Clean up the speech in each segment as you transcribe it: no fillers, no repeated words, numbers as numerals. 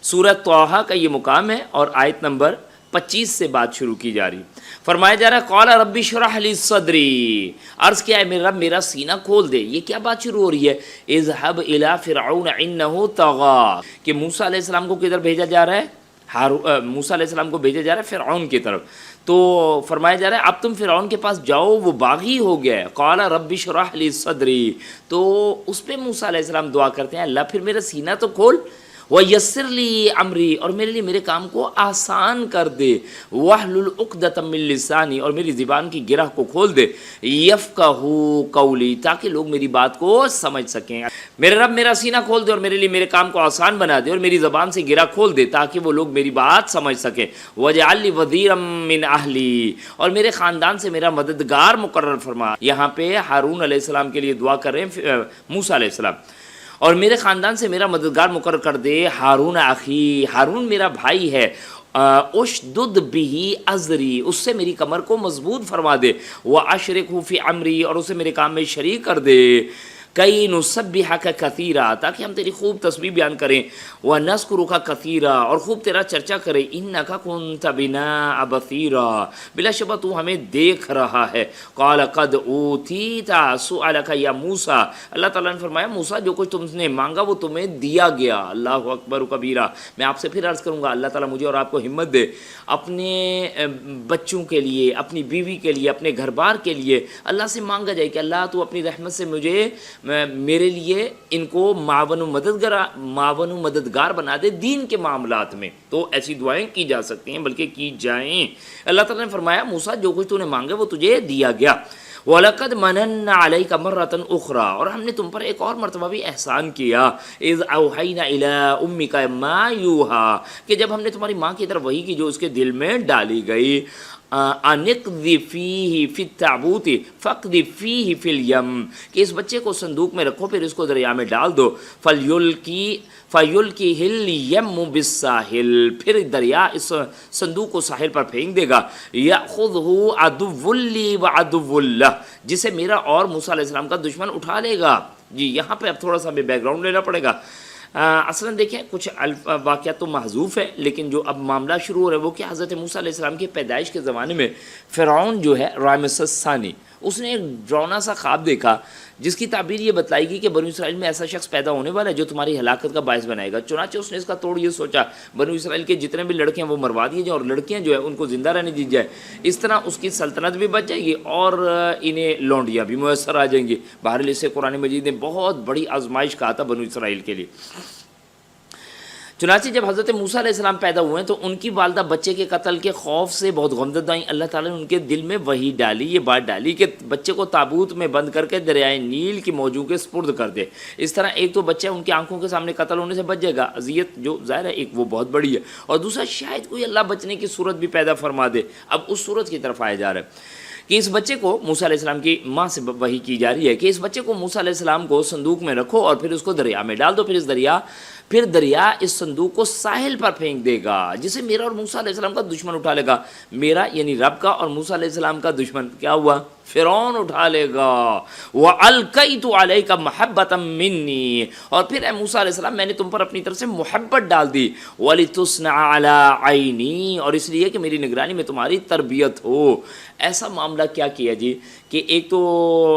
سورہ طٰہٰ کا یہ مقام ہے اور آیت نمبر 25 سے بات شروع کی جا رہی. فرمایا جا رہا ہے قال رب اشرح لی صدری، عرض کیا ہے میرا رب میرا سینہ کھول دے. یہ کیا بات شروع ہو رہی ہے؟ اذهب الى فرعون انه طغى، کہ موسیٰ علیہ السلام کو کدھر بھیجا جا رہا ہے؟ موسیٰ علیہ السلام کو بھیجا جا رہا ہے فرعون کی طرف. تو فرمایا جا رہا ہے اب تم فرعون کے پاس جاؤ، وہ باغی ہو گیا ہے. قال رب اشرح لی صدری، تو اس پہ موسیٰ علیہ السلام دعا کرتے ہیں اللہ پھر میرا سینہ تو کھول. وَيَسِّرْ لِي أَمْرِي، اور میرے لیے میرے کام کو آسان کر دے. وَاحْلُلْ عُقْدَةً مِّن لِّسَانِي، اور میری زبان کی گرہ کو کھول دے. يَفْقَهُوا قَوْلِي، تاکہ لوگ میری بات کو سمجھ سکیں. میرے رب میرا سینہ کھول دے اور میرے لیے میرے کام کو آسان بنا دے اور میری زبان سے گرہ کھول دے تاکہ وہ لوگ میری بات سمجھ سکیں. وَاجْعَل لِّي وَزِيرًا مِّنْ أَهْلِي، اور میرے خاندان سے میرا مددگار مقرر فرما. یہاں پہ ہارون علیہ السلام کے لیے دعا کر رہے ہیں موسیٰ علیہ السلام، اور میرے خاندان سے میرا مددگار مقرر کر دے. ہارون اخی، ہارون میرا بھائی ہے. اشدد به ازری، اس سے میری کمر کو مضبوط فرما دے. واشرکہ فی امری، اور اسے میرے کام میں شریک کر دے. کئی نسبحک کثیرا، تاکہ ہم تیری خوب تسبیح بیان کریں. ونذکرک کثیرا، اور خوب تیرا چرچا کریں. انک کنت بنا بصیرا، بلا شبہ تو ہمیں دیکھ رہا ہے. قال قد اوتیت سؤلک یا موسیٰ، اللہ تعالیٰ نے فرمایا موسیٰ جو کچھ تم نے مانگا وہ تمہیں دیا گیا. اللہ اکبر کبیرہ. میں آپ سے پھر عرض کروں گا اللہ تعالیٰ مجھے اور آپ کو ہمت دے اپنے بچوں کے لیے، اپنی بیوی کے لیے، اپنے گھر بار کے لیے اللہ سے مانگا جائے کہ اللہ تو اپنی رحمت سے مجھے میرے لیے ان کو معاون و مددگار بنا دے دین کے معاملات میں. تو ایسی دعائیں کی جا سکتی ہیں، بلکہ کی جائیں. اللہ تعالیٰ نے فرمایا موسیٰ جو کچھ تو نے مانگا وہ تجھے دیا گیا. وَلَقَدْ مَنَنَّا عَلَيْكَ مَرَّةً أُخْرَى، اور ہم نے تم پر ایک اور مرتبہ بھی احسان کیا. اِذْ أَوْحَيْنَا إِلَىٰ أُمِّكَ مَا يُوحَىٰ، کہ جب ہم نے تمہاری ماں کی طرف وحی کی جو اس کے دل میں ڈالی گئی. اَنِقْذِ فِيهِ فِي التَّابُوتِ فَاقْذِ فِيهِ فِي الْيَمِّ، کہ اس بچے کو صندوق میں رکھو پھر اس کو دریا میں ڈال دو. فَيُلْقِهِ الْيَمُّ بِالسَّاحِلِ، پھر دریا اس صندوق کو ساحل پر پھینک دے گا. يَأْخُذْهُ عَدُوٌّ لِّي وَعَدُوٌّ لَّهُ، جسے میرا اور موسیٰ علیہ السلام کا دشمن اٹھا لے گا. جی یہاں پہ اب تھوڑا سا ہمیں بیک گراؤنڈ لینا پڑے گا. اصلاً دیکھیں کچھ واقعات تو محذوف ہے، لیکن جو اب معاملہ شروع ہو رہا ہے وہ کہ حضرت موسیٰ علیہ السلام کی پیدائش کے زمانے میں فرعون جو ہے رامسس الثانی، اس نے ایک ڈراؤنا سا خواب دیکھا جس کی تعبیر یہ بتلائی گئی کہ بنو اسرائیل میں ایسا شخص پیدا ہونے والا ہے جو تمہاری ہلاکت کا باعث بنائے گا. چنانچہ اس نے اس کا توڑ یہ سوچا بنو اسرائیل کے جتنے بھی لڑکے ہیں وہ مروا دیے جائیں اور لڑکیاں جو ہے ان کو زندہ رہنے دی جائے. اس طرح اس کی سلطنت بھی بچ جائے گی اور انہیں لونڈیاں بھی میسر آ جائیں گی. بہرحال اسے قرآن مجید نے بہت بڑی آزمائش کہا تھا بنو اسرائیل کے لیے. چنانچہ جب حضرت موسیٰ علیہ السلام پیدا ہوئے تو ان کی والدہ بچے کے قتل کے خوف سے بہت غمزدہ آئیں. اللہ تعالیٰ نے ان کے دل میں وحی ڈالی، یہ بات ڈالی کہ بچے کو تابوت میں بند کر کے دریائے نیل کی موجوں کے سپرد کر دے. اس طرح ایک تو بچہ ان کی آنکھوں کے سامنے قتل ہونے سے بچ جائے گا، اذیت جو ظاہر ہے ایک وہ بہت بڑی ہے، اور دوسرا شاید کوئی اللہ بچنے کی صورت بھی پیدا فرما دے. اب اس صورت کی طرف آیا جا رہا ہے کہ اس بچے کو موسیٰ علیہ السلام کی ماں سے وحی کی جا رہی ہے کہ اس بچے کو موسیٰ علیہ السلام کو صندوق میں رکھو اور پھر اس کو دریا میں ڈال دو. پھر دریا اس صندوق کو ساحل پر پھینک دے گا جسے میرا اور موسیٰ علیہ السلام کا دشمن اٹھا لے گا. میرا یعنی رب کا اور موسیٰ علیہ السلام کا دشمن کیا ہوا؟ فرعون اٹھا لے گا. وَأَلْقَيْتُ عَلَيْكَ مَحَبَّةً مِّنِّي، اور پھر اے موسیٰ علیہ السلام میں نے تم پر اپنی طرف سے محبت ڈال دی. وَلِتُصْنَعَ عَلَىٰ عَيْنِي، اور اس لیے کہ میری نگرانی میں تمہاری تربیت ہو. ایسا معاملہ کیا کیا جی کہ ایک تو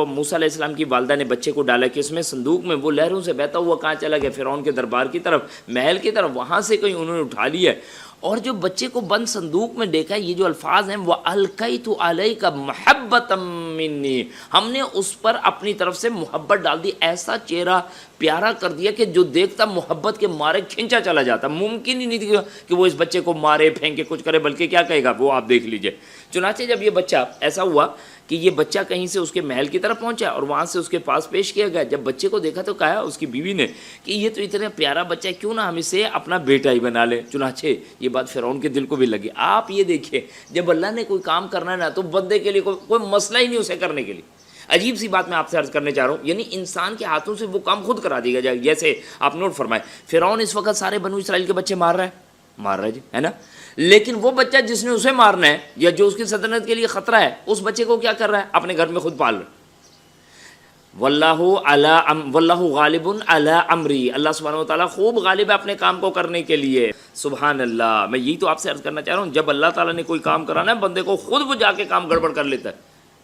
موسیٰ علیہ السلام کی والدہ نے بچے کو ڈالا کہ اس میں صندوق میں، وہ لہروں سے بہتا ہوا کہاں چلا گیا؟ فرعون کے دربار کی طرف، محل کی طرف، وہاں سے کہیں انہوں نے اٹھا لیا ہے. اور جو بچے کو بند صندوق میں دیکھا، یہ جو الفاظ ہیں وَأَلْقَيْتُ عَلَيْكَ مَحَبَّةً مِّنِّي، ہم نے اس پر اپنی طرف سے محبت ڈال دی. ایسا چہرہ پیارا کر دیا کہ جو دیکھتا محبت کے مارے کھنچا چلا جاتا. ممکن ہی نہیں تھی کہ وہ اس بچے کو مارے پھینکے کچھ کرے، بلکہ کیا کہے گا وہ آپ دیکھ لیجئے. چنانچہ جب یہ بچہ ایسا ہوا کہ یہ بچہ کہیں سے اس کے محل کی طرف پہنچا اور وہاں سے اس کے پاس پیش کیا گیا. جب بچے کو دیکھا تو کہا اس کی بیوی نے کہ یہ تو اتنا پیارا بچہ ہے، کیوں نہ ہم اسے اپنا بیٹا ہی بنا لیں. چنانچہ یہ بات فرعون کے دل کو بھی لگی. آپ یہ دیکھیں جب اللہ نے کوئی کام کرنا ہے نا تو بندے کے لیے کوئی مسئلہ ہی نہیں اسے کرنے کے لیے. عجیب سی بات میں آپ سے عرض کرنے چاہ رہا ہوں، یعنی انسان کے ہاتھوں سے وہ کام خود کرا دیا جائے. جیسے آپ نوٹ فرمائے فرعون اس وقت سارے بنو اسرائیل کے بچے مار رہا ہے جی، ہے نا، لیکن وہ بچہ جس نے اسے مارنا ہے یا جو اس کی سلطنت کے لیے خطرہ ہے، اس بچے کو کیا کر رہا ہے؟ اپنے گھر میں خود پال رہا ہے. واللہ غالب علی امری، اللہ سبحانہ و تعالیٰ خوب غالب ہے اپنے کام کو کرنے کے لیے. سبحان اللہ. میں یہی تو آپ سے عرض کرنا چاہ رہا ہوں، جب اللہ تعالیٰ نے کوئی کام کرانا ہے بندے کو خود وہ جا کے کام گڑبڑ کر لیتا ہے،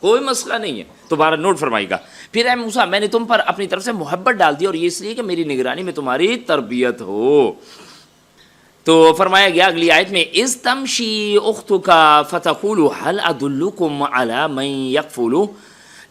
کوئی مسئلہ نہیں ہے. تو بارہ نوٹ فرمائے گا. پھر اے موسیٰ میں نے تم پر اپنی طرف سے محبت ڈال دی، اور یہ اس لیے کہ میری نگرانی میں تمہاری تربیت ہو. تو فرمایا گیا اگلی آیت میں اذ تمشی اختک فتقول هل ادلکم علی من یکفلہ،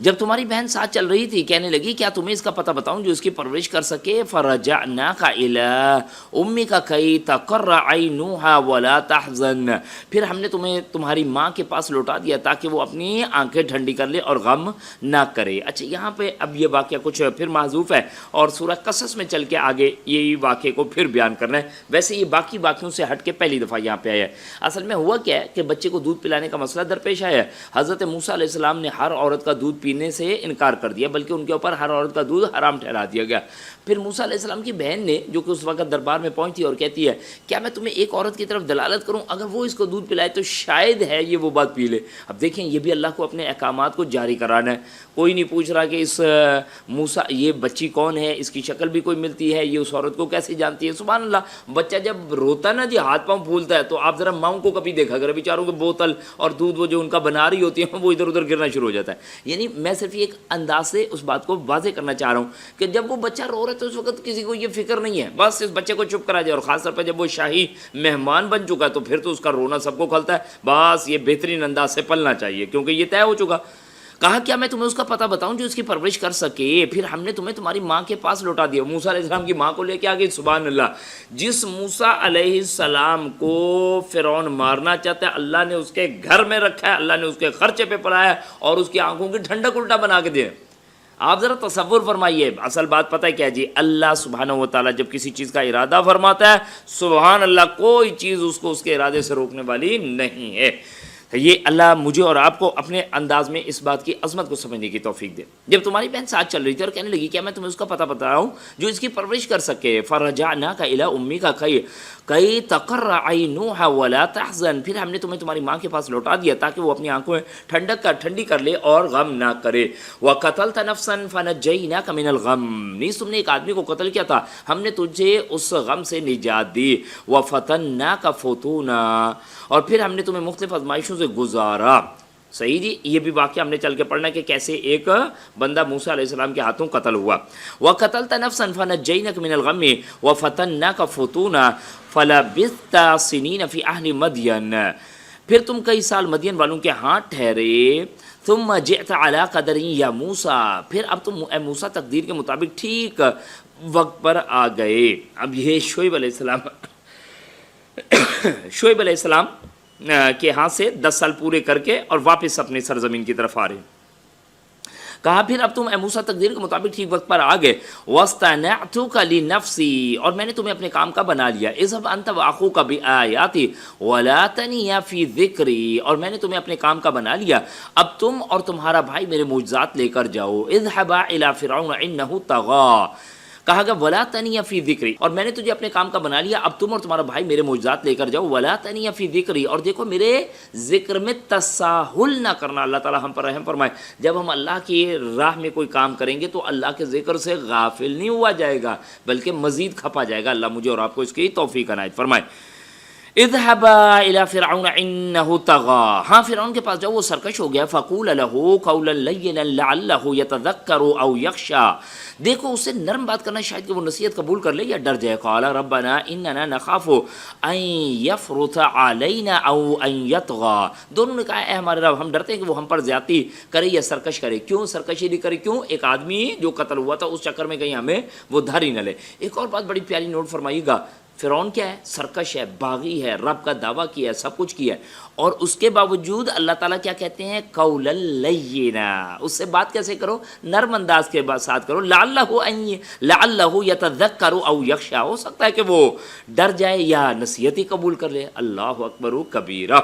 جب تمہاری بہن ساتھ چل رہی تھی کہنے لگی کیا تمہیں اس کا پتہ بتاؤں جو اس کی پرورش کر سکے. فرجعناک الی امک کی تقر عینها ولا تحزن، پھر ہم نے تمہیں تمہاری ماں کے پاس لوٹا دیا تاکہ وہ اپنی آنکھیں ٹھنڈی کر لے اور غم نہ کرے. اچھا یہاں پہ اب یہ واقعہ کچھ پھر محذوف ہے اور سورہ قصص میں چل کے آگے یہی واقعے کو پھر بیان کرنا ہے. ویسے یہ باقی واقعوں سے ہٹ کے پہلی دفعہ یہاں پہ آیا ہے. اصل میں ہوا کیا ہے کہ بچے کو دودھ پلانے کا مسئلہ درپیش آیا ہے. حضرت موسیٰ علیہ السلام نے ہر عورت کا دودھ پینے سے انکار کر دیا، بلکہ ان کے اوپر ہر عورت کا دودھ حرام ٹھہرا دیا گیا. پھر موسیٰ علیہ السلام کی بہن نے جو کہ اس وقت دربار میں پہنچی اور کہتی ہے کیا میں تمہیں ایک عورت کی طرف دلالت کروں، اگر وہ اس کو دودھ پلائے تو شاید ہے یہ وہ بات پی لے. اب دیکھیں یہ بھی اللہ کو اپنے احکامات کو جاری کرانا ہے. کوئی نہیں پوچھ رہا کہ اس موسیٰ یہ بچی کون ہے، اس کی شکل بھی کوئی ملتی ہے، یہ اس عورت کو کیسے جانتی ہے. سبحان اللہ. بچہ جب روتا ہے نا جی ہاتھ پاؤں پھولتا ہے، تو آپ ذرا ماؤں کو کبھی دیکھا کرے، بیچاروں کے بوتل اور دودھ وہ جو ان کا بنا رہی ہوتی ہے وہ ادھر ادھر گرنا شروع ہو جاتا ہے. یعنی میں صرف ایک انداز سے اس بات کو واضح کرنا چاہ رہا ہوں کہ جب وہ بچہ رو رہا ہے تو اس وقت کسی کو یہ فکر نہیں ہے، بس اس بچے کو چپ کرا جائے. اور خاص طور پہ جب وہ شاہی مہمان بن چکا ہے تو پھر تو اس کا رونا سب کو کھلتا ہے. بس یہ بہترین انداز سے پلنا چاہیے کیونکہ یہ طے ہو چکا. کہا کیا میں تمہیں اس کا پتہ بتاؤں جو اس کی پرورش کر سکے. پھر ہم نے تمہیں تمہاری ماں کے پاس لوٹا دیا. موسیٰ علیہ السلام کی ماں کو لے کے آ گئی. سبحان اللہ. جس موسیٰ علیہ السلام کو فرعون مارنا چاہتا ہے اللہ نے اس کے گھر میں رکھا ہے، اللہ نے اس کے خرچے پہ پلایا ہے اور اس کی آنکھوں کی ٹھنڈک الٹا بنا کے دیا. آپ ذرا تصور فرمائیے. اصل بات پتہ ہے کیا جی، اللہ سبحانہ و تعالیٰ جب کسی چیز کا ارادہ فرماتا ہے سبحان اللہ کوئی چیز اس کو اس کے ارادے سے روکنے والی نہیں ہے. یہ اللہ مجھے اور آپ کو اپنے انداز میں اس بات کی عظمت کو سمجھنے کی توفیق دے. جب تمہاری بہن ساتھ چل رہی تھی اور کہنے لگی کیا میں تمہیں اس کا پتہ بتاؤں جو اس کی پرورش کر سکے. فرجعناک الی امک کی تقر عینها ولا تحزن، پھر ہم نے تمہیں تمہاری ماں کے پاس لوٹا دیا تاکہ وہ اپنی آنکھوں ٹھنڈی کر لے اور غم نہ کرے. وقتلت نفسا فنجیناک من الغم، نیز تم نے ایک آدمی کو قتل کیا تھا ہم نے تجھے اس غم سے نجات دی. وفتناک فتونا، اور پھر ہم نے تمہیں مختلف آزمائشوں سے گزارا. صحیح جی. یہ بھی واقعہ ہم نے چل کے پڑھنا کہ کیسے ایک بندہ موسیٰ علیہ السلام کے ہاتھوں قتل ہوا. وَقَتَلْتَ نَفْسًا فَنَجَّيْنَاكَ مِنَ الْغَمِّ وَفَتَنَّاكَ فُتُونًا فَلَبِثْتَ سِنِينَ فِي أَهْلِ مَدْيَنَ، پھر تم کئی سال مدین والوں کے ہاں ٹھہرے. ثُمَّ جِئْتَ عَلَىٰ قَدَرٍ يَا مُوسَىٰ، پھر اب تم اے موسیٰ تقدیر کے مطابق ٹھیک وقت پر آ گئے. اب یہ شعیب علیہ السلام کے ہاں سے 10 سال پورے کر کے اور واپس اپنے سرزمین کی طرف آ رہے. کہا پھر اب تم اے موسیٰ تقدیر کے مطابق ٹھیک وقت پر آ گئے. وَاصْطَنَعْتُكَ لِنَفْسِي، اور میں نے تمہیں اپنے کام کا بنا لیا. اذهب أنت وأخوك بآياتي ولا تنيا في ذكري، اور میں نے تمہیں اپنے کام کا بنا لیا، اب تم اور تمہارا بھائی میرے معجزات لے کر جاؤ. اذهبا إلى فرعون إنه طغى، کہا گیا ولا تنیا فی ذکری، اور میں نے تجھے اپنے کام کا بنا لیا، اب تم اور تمہارا بھائی میرے معجزات لے کر جاؤ. ولا تنیا فی ذکری، اور دیکھو میرے ذکر میں تساہل نہ کرنا. اللہ تعالی ہم پر رحم فرمائے. جب ہم اللہ کی راہ میں کوئی کام کریں گے تو اللہ کے ذکر سے غافل نہیں ہوا جائے گا بلکہ مزید کھپا جائے گا. اللہ مجھے اور آپ کو اس کی توفیق عنایت فرمائے. اذهبا الى فرعون انه طغى، ہاں فرعون کے پاس جاؤ وہ سرکش ہو گیا. فقول له قولا لینا لعله يتذكر او يخشى، دیکھو اس سے نرم بات کرنا شاید کہ وہ نصیحت قبول کر لے یا ڈر جائے. قال ربنا اننا نخاف ان يفرط علينا او ان يطغى، دونوں نے کہا اے ہمارے رب ہم ڈرتے ہیں کہ وہ ہم پر زیادتی کرے یا سرکش کرے. کیوں سرکشی نہیں کرے؟ کیوں؟ ایک آدمی جو قتل ہوا تھا اس چکر میں کہیں ہمیں وہ دھر ہی نہ لے. ایک اور بات بڑی پیاری نوٹ فرمائیے گا، فرعون کیا ہے؟ سرکش ہے، باغی ہے، رب کا دعویٰ کیا ہے، سب کچھ کیا ہے، اور اس کے باوجود اللہ تعالیٰ کیا کہتے ہیں؟ قولا لینا، اس سے بات کیسے کرو؟ نرم انداز کے ساتھ کرو. لعلہ یتذکر او یخشی، ہو سکتا ہے کہ وہ ڈر جائے یا نصیحت ہی قبول کر لے. اللہ اکبر کبیرہ.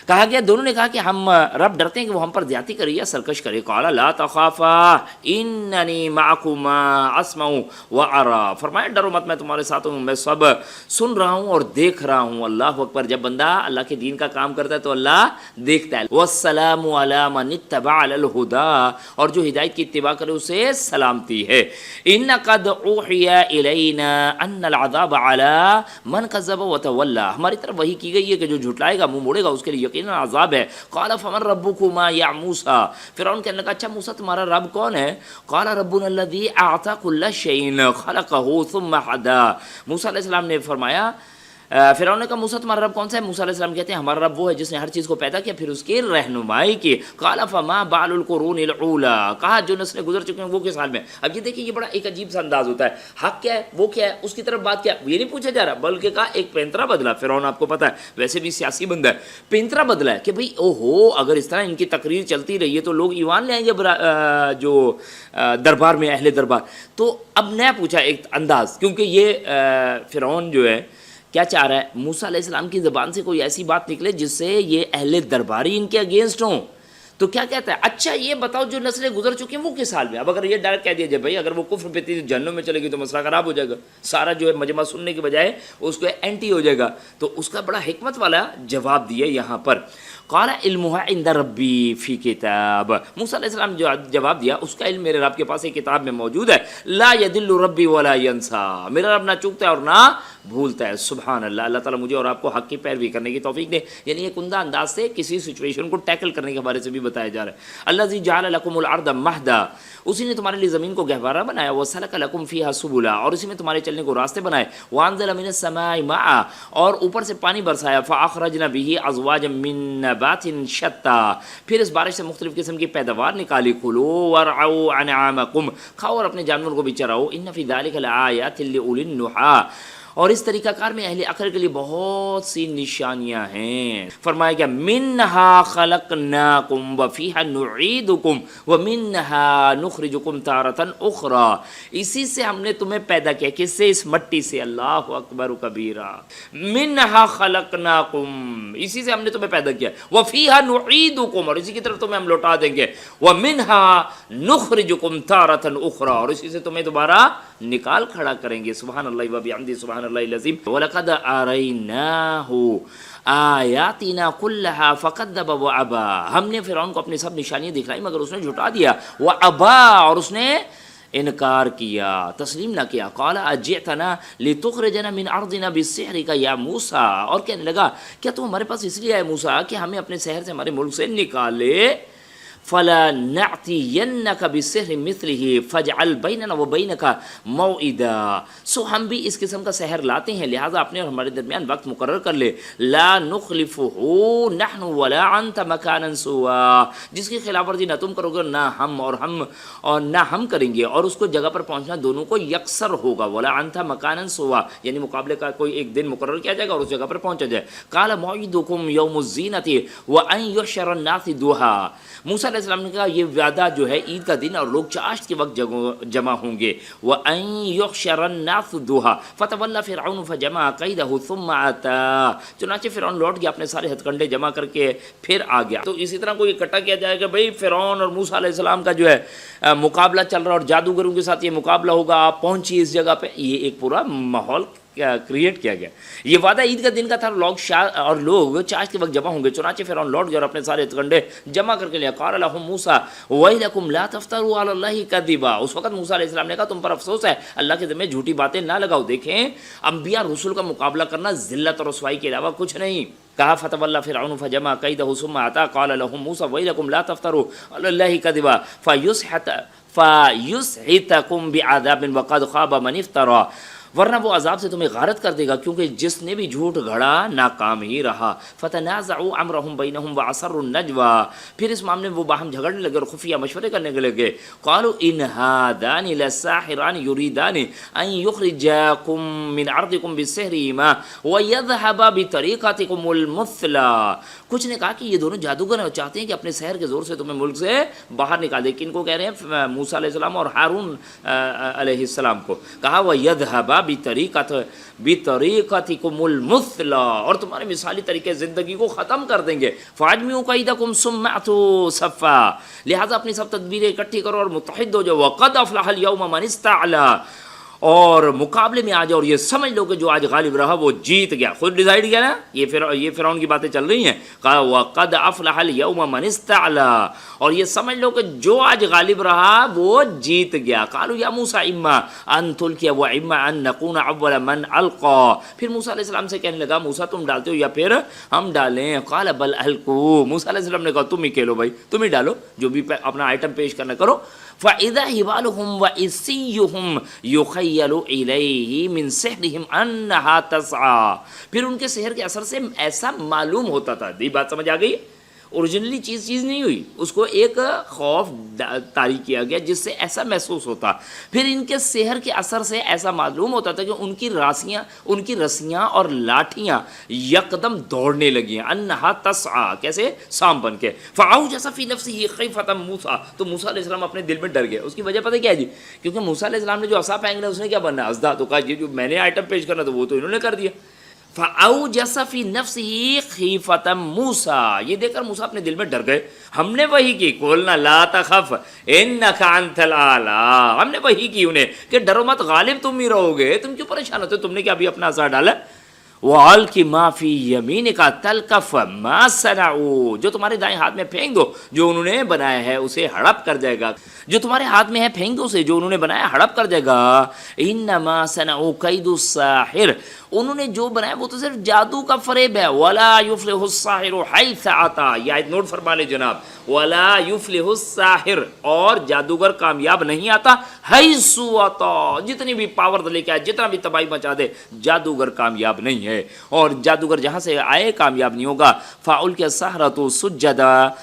کہا گیا دونوں نے کہا کہ ہم رب ڈرتے ہیں کہ وہ ہم پر زیادتی کرے یا سرکش کرے. قال لا تخافا اننی معکما اسمع وارى, فرمایا ڈرو مت, میں تمہارے ساتھ ہوں, میں سب سن رہا ہوں اور دیکھ رہا ہوں. اللہ اکبر. جب بندہ اللہ کے دین کا کام کرتا ہے تو اللہ دیکھتا ہے. والسلام علی من اتبع الہدی, اور جو ہدایت کی اتباع کرے اسے سلامتی ہے. ان قد اوحی الینا ان العذاب علی من کذب وتولی, ہماری طرف وحی کی گئی ہے کہ جو جھٹلائے گا, منہ موڑے گا, اس کے لیے یقینا عذاب ہے. قال فمن ربکما یا موسیٰ, فرعون کہنے لگا اچھا موسیٰ تمہارا رب کون ہے؟ قال ربنا الذی اعطى كل شیء خلقه ثم هدى. موسیٰ علیہ السلام نے فرمایا, فرعون نے کہا موسیٰ تمہارا رب کون سا ہے؟ موسیٰ علیہ السلام کہتے ہیں ہمارا رب وہ ہے جس نے ہر چیز کو پیدا کیا پھر اس کی رہنمائی کی. قال فما بال القرون الاولى, کہا جو نسلیں گزر چکے ہیں وہ کس حال میں. اب یہ دیکھیں یہ بڑا ایک عجیب سا انداز ہوتا ہے, حق کیا ہے وہ کیا ہے, اس کی طرف بات کیا, یہ نہیں پوچھا جا رہا, بلکہ کہا ایک پینترا بدلا. فرعون آپ کو پتا ہے ویسے بھی سیاسی بندہ ہے, پینترا بدلا ہے کہ بھئی او ہو اگر اس طرح ان کی تقریر چلتی رہی ہے تو لوگ ایمان لے آئیں گے جو دربار میں اہل دربار. تو اب نیا پوچھا ایک انداز, کیونکہ یہ فرعون جو ہے کیا چاہ رہا ہے, موسیٰ علیہ السلام کی زبان سے کوئی ایسی بات نکلے جس سے یہ اہل درباری ان کے اگینسٹ ہوں. تو کیا کہتا ہے, اچھا یہ بتاؤ جو نسلیں گزر چکی ہیں وہ کس حال میں. اب اگر یہ ڈائریکٹ کہہ دیا جائے بھائی اگر وہ کفر پہ تھی جہنم میں چلے گی تو مسئلہ خراب ہو جائے گا, سارا جو ہے مجمع سننے کے بجائے اس کو اینٹی ہو جائے گا. تو اس کا بڑا حکمت والا جواب دیا یہاں پر. قال علمها عند ربی فی کتاب, موسیٰ علیہ السلام جو جواب دیا اس کا علم میرے رب کے پاس ایک کتاب میں موجود ہے. لا یضل ربی ولا ینسا, میرا رب نہ چوکتا ہے اور نہ بھولتا ہے. سبحان اللہ. اللہ تعالیٰ مجھے اور آپ کو حق کی پیروی کرنے کی توفیق دے. یعنی ایک عمدہ انداز سے کسی سچویشن کو ٹیکل کرنے کے بارے سے بھی بتایا جا رہا ہے. الذی جعل لکم الارض مہدا, اسی نے تمہارے لیے زمین کو گہوارہ بنایا. وسلک لکم فیہا سبلا, اور اسی میں تمہارے چلنے کو راستے بنائے. وانزل من السماء ماء, اور اوپر سے پانی برسایا. فاخرجنا به ازواجا من نبات شتى, پھر اس بارش سے مختلف قسم کی پیداوار نکالی. کلوا وارعوا انعامکم, کھاؤ اور اپنے جانور کو بھی چراؤ. ان فی ذلک لآیات لأولی النہی, اور اس طریقہ کار میں اہل عقل کے لیے بہت سی نشانیاں ہیں. فرمایا گیا منہا خلقناکم وفیہا نعیدکم ومنہا نخرجکم تارۃ اخری, اسی سے ہم نے تمہیں پیدا کیا. کس سے؟ اس مٹی سے. اللہ اکبر کبیرہ. منہا خلقناکم, اسی سے ہم نے تمہیں پیدا کیا. وفیہا نعیدکم, اور اسی کی طرف تمہیں ہم لوٹا دیں گے. ومنہا نخرجکم تارۃ اخری, اور اسی سے تمہیں دوبارہ نکال کھڑا کریں گے. سبحان اللہ وبحمدہ سبحان اللہ العظیم. وَلَقَدْ أَرَيْنَاهُ آیاتنا کلہا فکذب وابا, ہم نے فرعون کو اپنی سب نشانیاں دکھلائی مگر اس نے جھٹا دیا. وابا, اور اس نے انکار کیا, تسلیم نہ کیا. قال اجئتنا لتخرجنا من ارضنا بالسحر یا موسیٰ, اور کہنے لگا کیا تم ہمارے پاس اس لیے آئے موسیٰ کہ ہمیں اپنے سحر سے ہمارے ملک سے نکالے. فَلَنَعْتِيَنَّكَ بِالسِّحْرِ مِثْلِهِ فَاجْعَلْ بَيْنَنَا وَبَيْنَكَ مَوْعِدًا, سو ہم بھی اس قسم کا سحر لاتے ہیں لہٰذا اپنے اور ہمارے درمیان وقت مقرر کر لے. لَا نُخْلِفُهُ نَحْنُ وَلَا أَنْتَ مَكَانًا سُوًا, جس کی خلاف ورزی نہ تم کرو گے نہ ہم کریں گے, اور اس کو جگہ پر پہنچنا دونوں کو یکسر ہوگا. وَلَا أَنْتَ مَكَانًا سُوًا, یعنی مقابلے کا کوئی ایک دن مقرر کیا جائے گا اور اس جگہ پر پہنچا جائے. قَالَ مَوْعِدُكُمْ يَوْمُ الزِّينَةِ وَأَنْ يُحْشَرَ النَّاسُ ضُحًى, موسیٰ علیہ السلام نے کہا یہ وعدہ جو ہے عید کا دن اور لوگ چاشت کے وقت جمع ہوں گے. وَأَن يُحْشَرَ النَّاسُ ضُحًى فَتَوَلَّى فِرْعَوْنُ فَجَمَعَ كَيْدَهُ ثُمَّ أَتَىٰ, چنانچہ فرعون لوٹ گیا اپنے سارے ہتھ کنڈے جمع کر کے پھر آ گیا. تو اسی طرح کوئی اکٹھا کیا جائے گا بھئی فرعون اور موسیٰ علیہ السلام کا جو ہے مقابلہ چل رہا اور جادوگروں کے ساتھ یہ مقابلہ ہوگا, آپ پہنچیے اس جگہ پہ. یہ ایک پورا ماحول کریٹ کیا گیا. یہ وعدہ عید کا دن کا تھا, لوگ چاشت کے وقت جمع ہوں گے. چنانچہ فرعون لوٹ گیا اور اپنے سارے کنڈے جمع کر کے لیا. قال لهم موسیٰ ویلکم لا تفتروا علی اللہ کذبا, اس وقت موسیٰ علیہ السلام نے کہا تم پر افسوس ہے, اللہ کے ذمہ جھوٹی باتیں نہ لگاؤ. دیکھیں انبیاء رسول کا مقابلہ کرنا ذلت اور رسوائی کے علاوہ کچھ نہیں. کہا فتولی فرعون فجمع کیدہ ثم اتى قال لهم موسیٰ ویلکم لا تفتروا علی اللہ کذبا فیسحتکم بعذاب وقد خاب من افترى, ورنہ وہ عذاب سے تمہیں غارت کر دے گا کیونکہ جس نے بھی جھوٹ گھڑا ناکام ہی رہا. فتنازعوا امرهم بینہم واسروا النجوى, پھر اس معاملے میں وہ باہم جھگڑنے لگے اور خفیہ مشورے کرنے لگے. قالوا ان هذان لساحران يريدان ان يخرجاكم من ارضكم بالسحر ويذهبا بطريقتكم المثلى, کچھ نے کہا کہ یہ دونوں جادوگر ہیں اور چاہتے ہیں کہ اپنے سحر کے زور سے تمہیں ملک سے باہر نکال دیں. کن کو کہہ رہے ہیں؟ موسیٰ علیہ السلام اور ہارون علیہ السلام کو. کہا وَيَذْهَبَا بطریقتکم المثلی، اور تمہارے مثالی طریقے زندگی کو ختم کر دیں گے. فاجمعوا کیدکم ثم اتوا صفا، لہٰذا اپنی سب تدبیریں اکٹھی کرو اور متحد ہو جاؤ. وقد افلح اليوم من استعلا، اور مقابلے میں آ جاؤ اور یہ سمجھ لو کہ جو آج غالب رہا وہ جیت گیا. خود ڈیسائیڈ کیا نا، یہ فرعون کی باتیں چل رہی ہیں. کہا وقد افلح اليوم من استعلا، اور یہ سمجھ لو کہ جو آج غالب رہا وہ جیت گیا. قالوا یا موسیٰ اما ان تلقی و اما ان نکون اول من القا، پھر موسیٰ علیہ السلام سے کہنے لگا موسیٰ تم ڈالتے ہو یا پھر ہم ڈالیں. قال بل القوا، موسیٰ علیہ السلام نے کہا تم ہی کھیلو بھائی، تم ہی ڈالو، جو بھی اپنا آئٹم پیش کرنا کرو. فَإِذَا حِبَالُهُمْ وَإِسِّيُّهُمْ يُخَيَّلُ إِلَيْهِ مِنْ سِحْرِهِمْ أَنَّهَا تَسْعَى، پھر ان کے سحر کے اثر سے ایسا معلوم ہوتا تھا. یہ بات سمجھ آ گئی؟ اوریجنلی چیز نہیں ہوئی، اس کو ایک خوف طاری کیا گیا جس سے ایسا محسوس ہوتا. پھر ان کے سحر کے اثر سے ایسا معلوم ہوتا تھا کہ ان کی رسیاں اور لاٹھیاں یکدم دوڑنے لگی ہیں. انہا تسعى، کیسے؟ سام بن کے. فاوجس فی نفسہ خیفۃ موسیٰ، تو موسیٰ علیہ السلام اپنے دل میں ڈر گئے. اس کی وجہ پتہ کیا ہے جی؟ کیونکہ موسیٰ علیہ السلام نے جو عصا پھینکنا اس نے کیا بننا؟ ازدا. تو کہا جی جو میں نے آئٹم پیش کرنا تو وہ تو انہوں نے کر دیا. فَأَوْجَسَ فِي نَفْسِهِ خِيفَةً موسیٰ، یہ دیکھ کر موسیٰ اپنے دل میں ڈر گئے. ہم نے وحی کی قُلْنَا لَا تَخَفْ إِنَّكَ أَنْتَ الْأَعْلَىٰ، ہم نے وحی کی انہیں کہ ڈرو مت، غالب تم ہی رہو گے، تم کیوں پریشان ہوتے، تم نے کیا ابھی اپنا عصا ڈالا. وَأَلْقِ مَا فِي يَمِينِكَ تَلْقَفْ مَا صَنَعُوا، جو تمہارے دائیں ہاتھ میں پھینک دو، جو انہوں نے بنایا ہے اسے ہڑپ کر جائے گا. جو تمہارے ہاتھ میں ہے پھینک دو اسے، جو انہوں نے بنایا ہڑپ کر جائے گا. إِنَّمَا صَنَعُوا كَيْدُ السَّاحِرِ، انہوں نے جو بنایا وہ تو صرف جادو کا فریب ہے. وَلَا يُفْلِحُ السَّاحِرُ حَيْثَ أَتَىٰ، یہ آیت نوٹ فرما لے جناب. وَلَا يُفْلِحُ السَّاحِرُ، اور جادوگر کامیاب نہیں آتا. حَيْثُ أَتَىٰ، جتنی بھی پاور لے کے آئے، جتنا بھی تباہی مچا دے، جادوگر کامیاب نہیں ہے. اور جادوگر جہاں سے آئے کامیاب نہیں ہوگا. فَأُلْقِيَ السَّحَرَةُ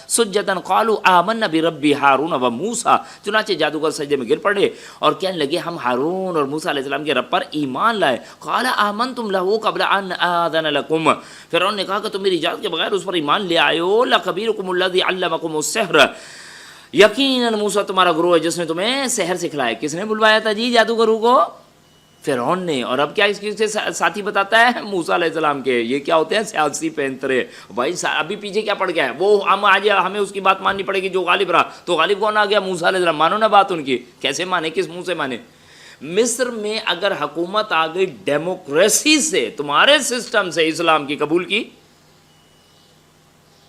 سُجَّدًا قَالُوا آمَنَّا بِرَبِّ هَارُونَ وَمُوسَىٰ، چنانچہ جادوگر سجدے میں گر پڑے اور کہنے لگے ہم ہارون اور موسیٰ علیہ السلام کے رب پر ایمان لائے. قَالَ آمَنْتُمْ لَهُ قَبْلَ أَنْ آذَنَ لَكُمْ، فرعون نے کہا کہ تم میری اجازت کے بغیر اس پر ایمان لے آئے ہو. لَكَبِيرُكُمُ الَّذِي عَلَّمَكُمُ السِّحْرَ، یقیناً موسیٰ تمہارا گروہ ہے جس نے تمہیں سحر سکھلایا. کس نے بلوایا تھا جی جادوگروں کو؟ فرعون نے. اور اب کیا اس کے ساتھی بتاتا ہے؟ موسیٰ علیہ السلام کے. یہ کیا ہوتے ہیں؟ سیاسی پینترے. بھائی ابھی پیچھے کیا پڑ گیا ہے؟ وہ ہم آج ہمیں اس کی بات ماننی پڑے گی جو غالب رہا. تو غالب کون آ گیا؟ موسیٰ علیہ السلام. مانو نا بات ان کی. کیسے مانے؟ کس منہ سے مانے؟ مصر میں اگر حکومت آ گئی ڈیموکریسی سے، تمہارے سسٹم سے، اسلام کی قبول کی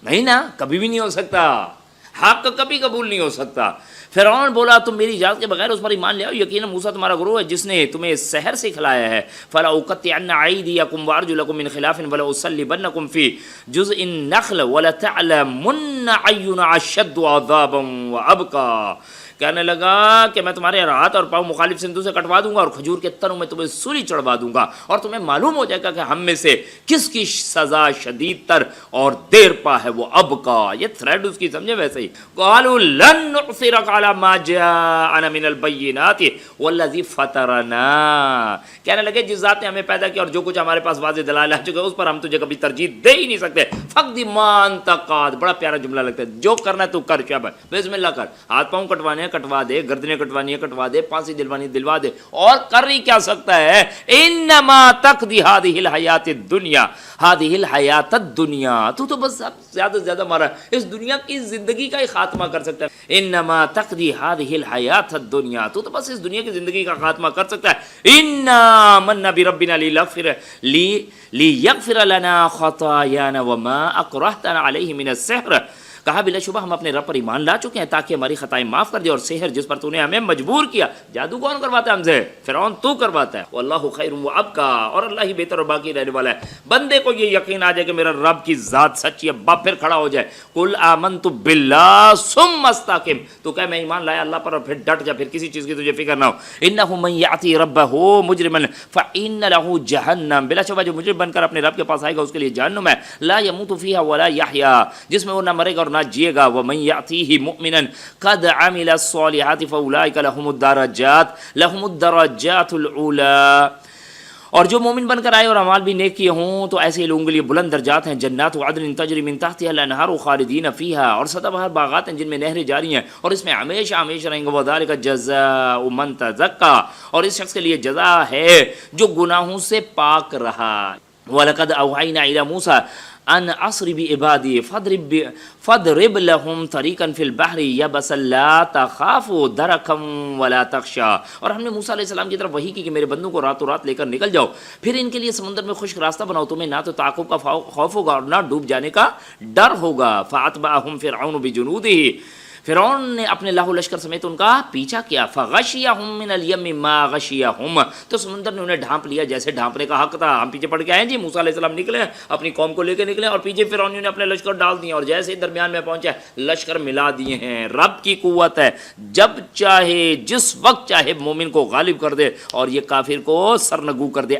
نہیں نا، کبھی بھی نہیں ہو سکتا. حق کبھی قبول نہیں ہو سکتا. فرعون بولا تم میری اجازت کے بغیر اس پر ایمان لے آؤ، یقینا موسیٰ تمہارا گروہ ہے جس نے تمہیں سحر سکھلایا ہے. فَلَأُقَطِّعَنَّ أَيْدِيَكُمْ وَأَرْجُلَكُم مِّنْ خِلَافٍ وَلَأُصَلِّبَنَّكُمْ فِي جُزْءِ النَّخْلِ وَلَتَعْلَمُنَّ أَيُّنَا أَشَدُّ عَذَابًا وَأَبْقَىٰ. کہنے لگا کہ میں تمہارے ہاتھ اور پاؤں مخالف سمتوں سے کٹوا دوں گا اور کھجور کے تنوں میں تمہیں سولی چڑھوا دوں گا، اور تمہیں معلوم ہو جائے گا کہ ہم میں سے کس کی سزا شدید تر اور دیر پا ہے. وہ ابقا، یہ تھریڈ اس کی سمجھے ویسے ہی. قالوا لن نؤثرك على ما جاءنا من البينات والذي فطرنا، کہنے لگے جس ذات نے ہمیں پیدا کیا اور جو کچھ ہمارے پاس واضح دلائل آ چکے اس پر ہم تجھے کبھی ترجیح دے ہی نہیں سکتے. فقد ما انت قاد، بڑا پیارا جملہ لگتا ہے. جو کرنا ہے تو کر، کیا بھائی بسم اللہ کر. ہاتھ پاؤں کٹوانے کٹوا دے، گردنیں کٹوانی ہے کٹوا دے، پھانسی دلوانی دلوا دے، اور کر ہی کیا سکتا ہے. انما تقضی هذه الحیات الدنیا، هذه الحیات الدنیا، تو بس زیادہ سے زیادہ ہمارا اس دنیا کی زندگی کا ہی خاتمہ کر سکتا ہے. انما تقضی هذه الحیات الدنیا، تو بس اس دنیا کی زندگی کا خاتمہ کر سکتا ہے. انا آمنا بربنا لیغفر لنا خطایانا وما اکرہتنا علیہ من السحر، کہا بلا شبہ ہم اپنے رب پر ایمان لا چکے ہیں تاکہ ہماری خطائیں معاف کر دے، اور سحر جس پر تو نے ہمیں مجبور کیا. جادو کون کرواتا ہے ہم سے؟ فرعون تو کرواتا ہے. واللہ خیر و ابقا، اور اللہ ہی بہتر اور باقی رہنے والا ہے. بندے کو یہ یقین آ جائے کہ میرا رب کی ذات سچی ہے، باپ پھر کھڑا ہو جائے. قل آمنت باللہ ثم استقم، تو کہ میں ایمان لایا اللہ پر اور پھر ڈٹ جا، پھر کسی چیز کی تجھے فکر نہ ہو. انہ من یاتی ربہ مجرما فان لہ جہنم، بلا شبہ جو مجرم بن کر اپنے رب کے پاس آئے گا اس کے لیے جہنم ہے. لا یموت فیہا ولا یحیا، جس میں وہ نہ مرے گا اور نہ جیے گا. ومن یاتیہ مؤمنا قد عمل الصالحات فاولئک لهم الدرجات العلی، اور جو مومن بن کر آئے اور اعمال بھی نیک کیے ہوں تو ایسے لوگوں کے لیے بلند درجات ہیں، جنات عدن تجری من تحتها الانہار خالدین فیہا، اور سدا بہار باغات ہیں جن میں نہریں جاری ہیں اور اس میں ہمیشہ ہمیشہ رہیں گے، وذالک جزاء من تزکا، اور اس شخص کے لیے جزا ہے جو گناہوں سے پاک رہا۔ وَلَقَدْ أَوْحَيْنَا إِلَى مُوسَىٰ أَنْ أَسْرِ بِعِبَادِي فَاضْرِبْ لَهُمْ طَرِيقًا فِي الْبَحْرِ يَبَسًا لَا تَخَافُ دَرَكًا وَلَا تَخْشَىٰ، اور ہم نے موسیٰ علیہ السلام کی طرف وحی کی کہ میرے بندوں کو راتوں رات لے کر نکل جاؤ، پھر ان کے لیے سمندر میں خشک راستہ بناؤ، تمہیں نہ تو تعاقب کا خوف ہوگا اور نہ ڈوب جانے کا ڈر ہوگا۔ فَأَتْبَعَهُمْ فِرْعَوْنُ بِجُنُودِهِ، فرعون نے اپنے لاہو لشکر سمیت ان کا پیچھا کیا۔ فغشیہم من الیم ما غشیہم، تو سمندر نے انہیں ڈھانپ لیا جیسے ڈھانپنے کا حق تھا۔ ہم پیچھے پڑ کے آئے جی، موسیٰ علیہ السلام نکلے اپنی قوم کو لے کے نکلے اور پیچھے فرعونیوں نے اپنے لشکر ڈال دیے اور جیسے درمیان میں پہنچا لشکر ملا دیے ہیں۔ رب کی قوت ہے، جب چاہے جس وقت چاہے مومن کو غالب کر دے اور یہ کافر کو سرنگو کر دے۔